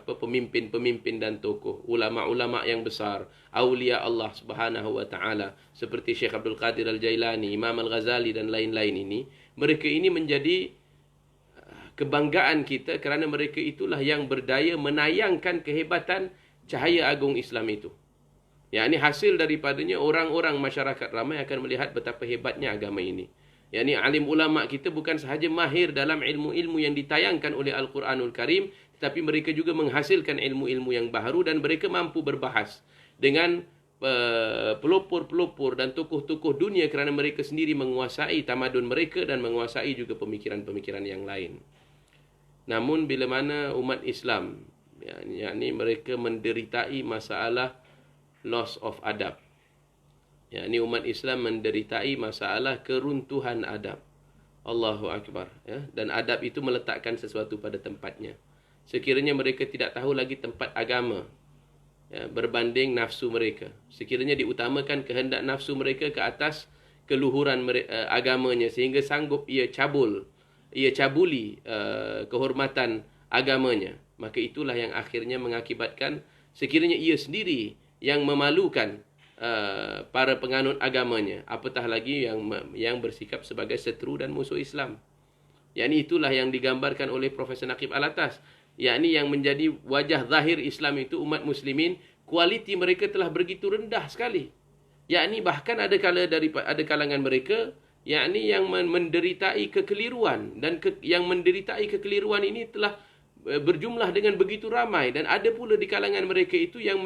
pemimpin-pemimpin dan tokoh, ulama-ulama yang besar, aulia Allah Subhanahu wa taala seperti Syekh Abdul Qadir Al-Jailani, Imam Al-Ghazali dan lain-lain ini, mereka ini menjadi kebanggaan kita kerana mereka itulah yang berdaya menayangkan kehebatan cahaya agung Islam itu. Yang ini hasil daripadanya orang-orang masyarakat ramai akan melihat betapa hebatnya agama ini. Yang ini alim ulama kita bukan sahaja mahir dalam ilmu-ilmu yang ditayangkan oleh Al-Quranul Karim, tetapi mereka juga menghasilkan ilmu-ilmu yang baharu dan mereka mampu berbahas dengan pelopor-pelopor dan tokoh-tokoh dunia kerana mereka sendiri menguasai tamadun mereka dan menguasai juga pemikiran-pemikiran yang lain. Namun bila mana umat Islam, yakni mereka menderitai masalah loss of adab. Ini umat Islam menderitai masalah keruntuhan adab. Allahu Akbar. Ya. Dan adab itu meletakkan sesuatu pada tempatnya. Sekiranya mereka tidak tahu lagi tempat agama, ya, berbanding nafsu mereka. Sekiranya diutamakan kehendak nafsu mereka ke atas keluhuran agamanya, sehingga sanggup ia cabuli kehormatan agamanya, maka itulah yang akhirnya mengakibatkan sekiranya ia sendiri yang memalukan para penganut agamanya, apatah lagi yang bersikap sebagai seteru dan musuh Islam. Yakni itulah yang digambarkan oleh Profesor Naqib Alatas, yakni yang menjadi wajah zahir Islam itu umat muslimin, kualiti mereka telah begitu rendah sekali. Yakni bahkan ada kalangan mereka yakni yang menderitai kekeliruan, dan yang menderitai kekeliruan ini telah berjumlah dengan begitu ramai, dan ada pula di kalangan mereka itu yang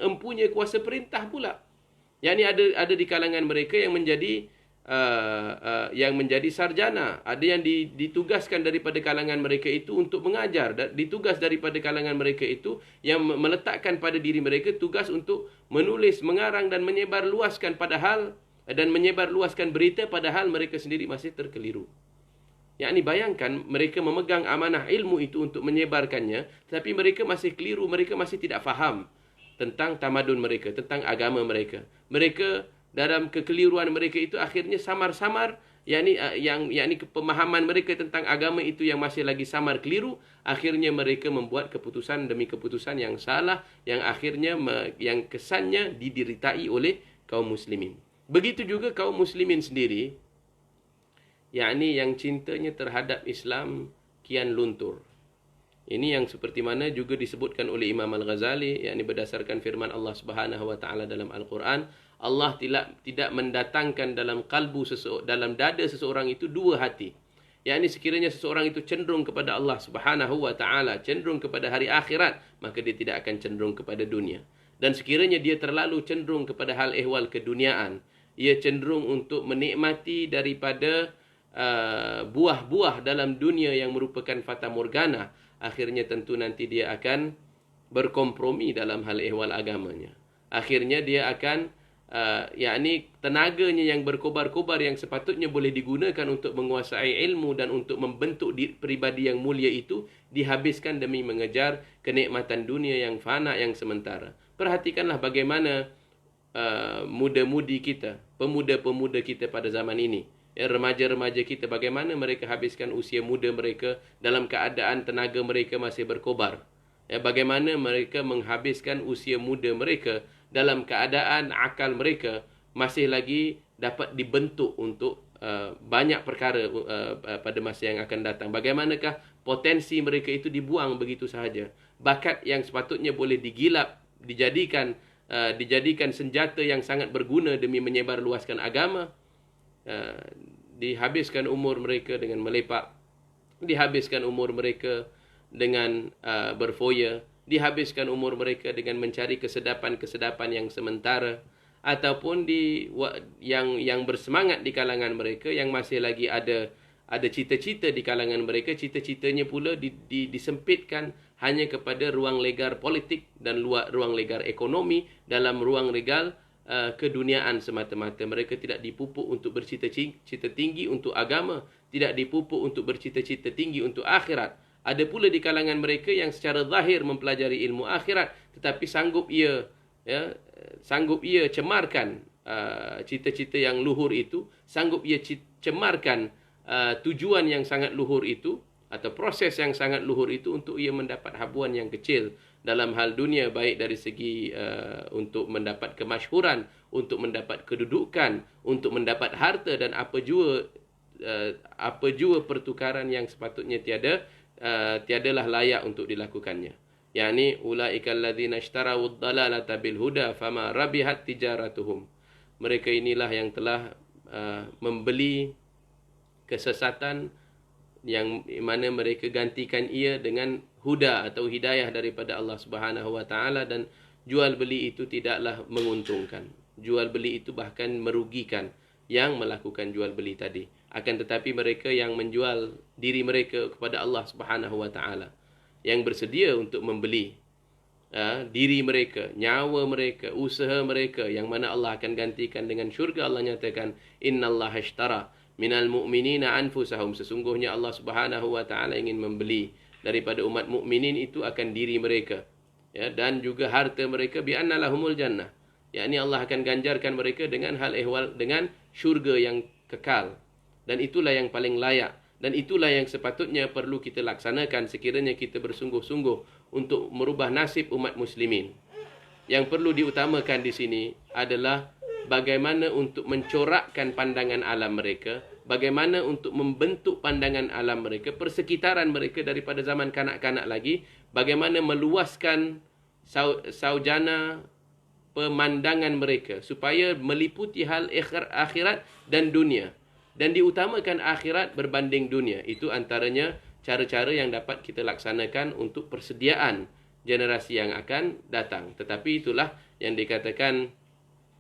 empunyai kuasa perintah pula. Yakni ada di kalangan mereka yang menjadi sarjana, ada yang ditugaskan daripada kalangan mereka itu untuk mengajar, ditugas daripada kalangan mereka itu yang meletakkan pada diri mereka tugas untuk menulis, mengarang dan menyebarluaskan berita padahal mereka sendiri masih terkeliru. Yakni bayangkan mereka memegang amanah ilmu itu untuk menyebarkannya, tetapi mereka masih keliru, mereka masih tidak faham tentang tamadun mereka, tentang agama mereka. Mereka dalam kekeliruan mereka itu akhirnya samar-samar, yakni pemahaman mereka tentang agama itu yang masih lagi samar keliru, akhirnya mereka membuat keputusan demi keputusan yang salah, yang akhirnya yang kesannya dideritai oleh kaum muslimin. Begitu juga kaum muslimin sendiri, yakni yang cintanya terhadap Islam kian luntur. Ini yang seperti mana juga disebutkan oleh Imam Al-Ghazali, yakni berdasarkan firman Allah Subhanahu wa taala dalam Al-Quran, Allah tidak mendatangkan dalam dalam dada seseorang itu dua hati. Yakni sekiranya seseorang itu cenderung kepada Allah Subhanahu wa taala, cenderung kepada hari akhirat, maka dia tidak akan cenderung kepada dunia. Dan sekiranya dia terlalu cenderung kepada hal ehwal keduniaan, ia cenderung untuk menikmati daripada buah-buah dalam dunia yang merupakan fata morgana, akhirnya tentu nanti dia akan berkompromi dalam hal ehwal agamanya. Akhirnya dia akan yakni tenaganya yang berkobar-kobar yang sepatutnya boleh digunakan untuk menguasai ilmu dan untuk membentuk pribadi yang mulia itu, dihabiskan demi mengejar kenikmatan dunia yang fana, yang sementara. Perhatikanlah bagaimana muda-mudi kita, pemuda-pemuda kita pada zaman ini, remaja-remaja kita, bagaimana mereka habiskan usia muda mereka dalam keadaan tenaga mereka masih berkobar. Bagaimana mereka menghabiskan usia muda mereka dalam keadaan akal mereka masih lagi dapat dibentuk untuk banyak perkara pada masa yang akan datang. Bagaimanakah potensi mereka itu dibuang begitu sahaja. Bakat yang sepatutnya boleh digilap, dijadikan senjata yang sangat berguna demi menyebarluaskan agama, dihabiskan umur mereka dengan melepak, dihabiskan umur mereka dengan berfoya, dihabiskan umur mereka dengan mencari kesedapan-kesedapan yang sementara, ataupun yang bersemangat di kalangan mereka, yang masih lagi ada cita-cita di kalangan mereka, cita-citanya pula disempitkan hanya kepada ruang legar politik dan ruang legar ekonomi, dalam ruang legal keduniaan semata-mata. Mereka tidak dipupuk untuk bercita-cita tinggi untuk agama, tidak dipupuk untuk bercita-cita tinggi untuk akhirat. Ada pula di kalangan mereka yang secara zahir mempelajari ilmu akhirat, tetapi sanggup ia cemarkan cita-cita yang luhur itu, sanggup ia cemarkan tujuan yang sangat luhur itu, atau proses yang sangat luhur itu, untuk ia mendapat habuan yang kecil dalam hal dunia, baik dari segi untuk mendapat kemasyhuran, untuk mendapat kedudukan, untuk mendapat harta, dan apa jua pertukaran yang sepatutnya tiadalah layak untuk dilakukannya. Yani ulaikal ladzina ishtarawud dalalata bil huda fama rabihat tijaratuhum. Mereka inilah yang telah membeli kesesatan, yang mana mereka gantikan ia dengan huda atau hidayah daripada Allah Subhanahu wa taala, dan jual beli itu tidaklah menguntungkan. Jual beli itu bahkan merugikan yang melakukan jual beli tadi. Akan tetapi mereka yang menjual diri mereka kepada Allah Subhanahu wa taala, yang bersedia untuk membeli diri mereka, nyawa mereka, usaha mereka, yang mana Allah akan gantikan dengan syurga. Allah nyatakan, innallaha ashtara minal mu'minina anfusahum, sesungguhnya Allah Subhanahu wa taala ingin membeli daripada umat mukminin itu akan diri mereka, dan juga harta mereka, bi anna lahumul jannah, yakni Allah akan ganjarkan mereka dengan hal ehwal, dengan syurga yang kekal. Dan itulah yang paling layak, dan itulah yang sepatutnya perlu kita laksanakan sekiranya kita bersungguh-sungguh untuk merubah nasib umat muslimin. Yang perlu diutamakan di sini adalah bagaimana untuk mencorakkan pandangan alam mereka, bagaimana untuk membentuk pandangan alam mereka, persekitaran mereka daripada zaman kanak-kanak lagi, bagaimana meluaskan saujana pemandangan mereka supaya meliputi hal akhirat dan dunia, dan diutamakan akhirat berbanding dunia. Itu antaranya cara-cara yang dapat kita laksanakan untuk persediaan generasi yang akan datang. Tetapi itulah yang dikatakan,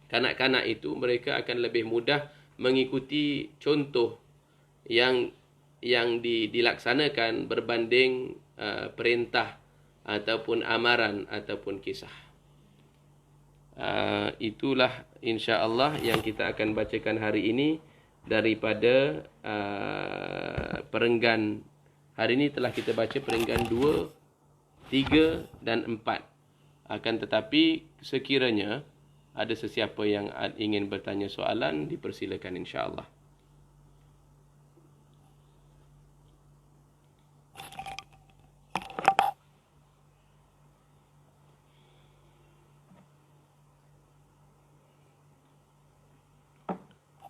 kanak-kanak itu mereka akan lebih mudah mengikuti contoh yang dilaksanakan berbanding perintah ataupun amaran ataupun kisah. Itulah insya-Allah yang kita akan bacakan hari ini daripada perenggan. Hari ini telah kita baca perenggan 2, 3 dan 4. Akan tetapi sekiranya ada sesiapa yang ingin bertanya soalan, dipersilakan insya-Allah.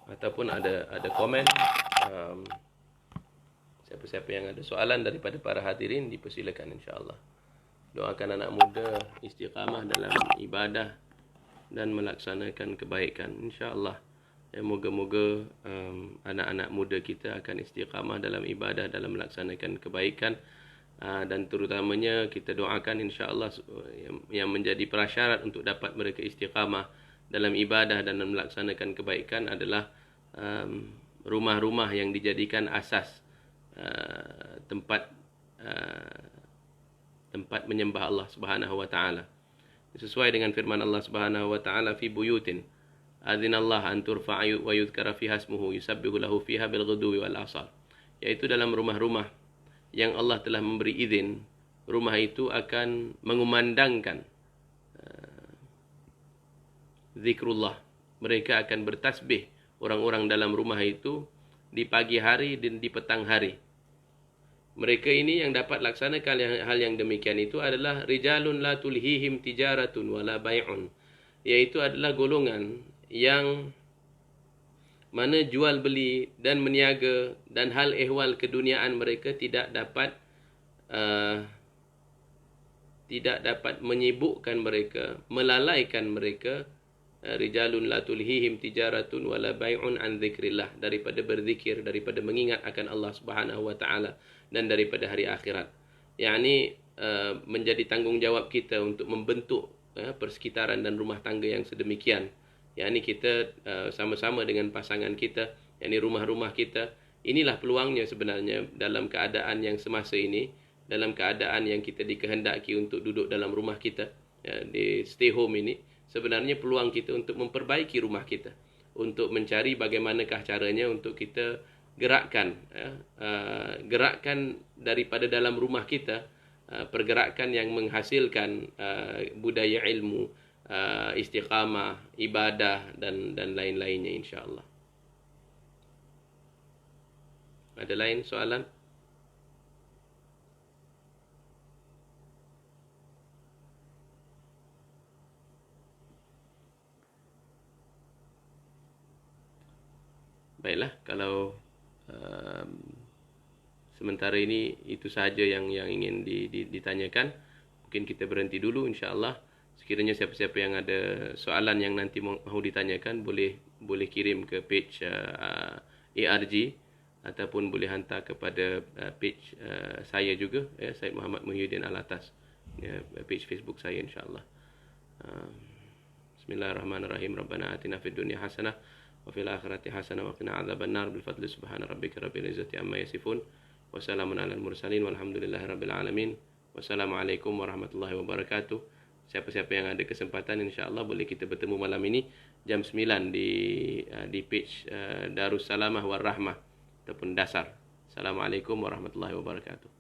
Ataupun ada komen, siapa-siapa yang ada soalan daripada para hadirin, dipersilakan insya-Allah. Doakan anak muda istiqamah dalam ibadah dan melaksanakan kebaikan insya-Allah. Moga-moga anak-anak muda kita akan istiqamah dalam ibadah, dalam melaksanakan kebaikan, dan terutamanya kita doakan insya-Allah yang menjadi prasyarat untuk dapat mereka istiqamah dalam ibadah dan melaksanakan kebaikan adalah rumah-rumah yang dijadikan asas tempat menyembah Allah Subhanahu wa taala. Sesuai dengan firman Allah Subhanahu wa taala, fi buyutin adzinallahu an turfa'a wa yudhkara fiha ismuhu yusabbihu lahu fiha bil ghudwi wal asal. Yaitu dalam rumah-rumah yang Allah telah memberi izin, rumah itu akan mengumandangkan zikrullah. Mereka akan bertasbih orang-orang dalam rumah itu di pagi hari dan di petang hari. Mereka ini yang dapat laksanakan hal yang demikian itu adalah rijalun la tulhihim tijaratun wala bai'un, yaitu adalah golongan yang mana jual beli dan meniaga dan hal ehwal keduniaan mereka tidak dapat menyibukkan mereka, melalaikan mereka. Rijalun la tulhihim tijaratun wala bai'un an dzikrillah, daripada berzikir, daripada mengingat akan Allah Subhanahu wa taala dan daripada hari akhirat. Yakni menjadi tanggungjawab kita untuk membentuk persekitaran dan rumah tangga yang sedemikian. Yakni kita sama-sama dengan pasangan kita, yakni rumah-rumah kita. Inilah peluangnya sebenarnya dalam keadaan yang semasa ini, dalam keadaan yang kita dikehendaki untuk duduk dalam rumah kita, di stay home ini. Sebenarnya peluang kita untuk memperbaiki rumah kita, untuk mencari bagaimanakah caranya untuk kita gerakkan daripada dalam rumah kita pergerakan yang menghasilkan budaya ilmu, istiqamah, ibadah dan lain-lainnya insya-Allah. Ada lain soalan? Baiklah, kalau sementara ini itu sahaja yang ingin ditanyakan. Mungkin kita berhenti dulu insya-Allah. Sekiranya siapa-siapa yang ada soalan yang nanti mahu ditanyakan, boleh kirim ke page ARG ataupun boleh hantar kepada page saya juga, Said Muhammad Muhyiddin Alatas, page Facebook saya insya-Allah. Bismillahirrahmanirrahim. Rabbana atina fid dunya hasanah wa fil akhirati hasanah wa qina adzabannar bil fadli subhana rabbika rabbil izzati amma yasifun wa salamun alal mursalin walhamdulillahi rabbil alamin. Wassalamualaikum warahmatullahi wabarakatuh. Siapa-siapa yang ada kesempatan insya-Allah boleh kita bertemu malam ini jam 9 di page Darussalamah war Rahmah ataupun Dasar. Assalamualaikum warahmatullahi wabarakatuh.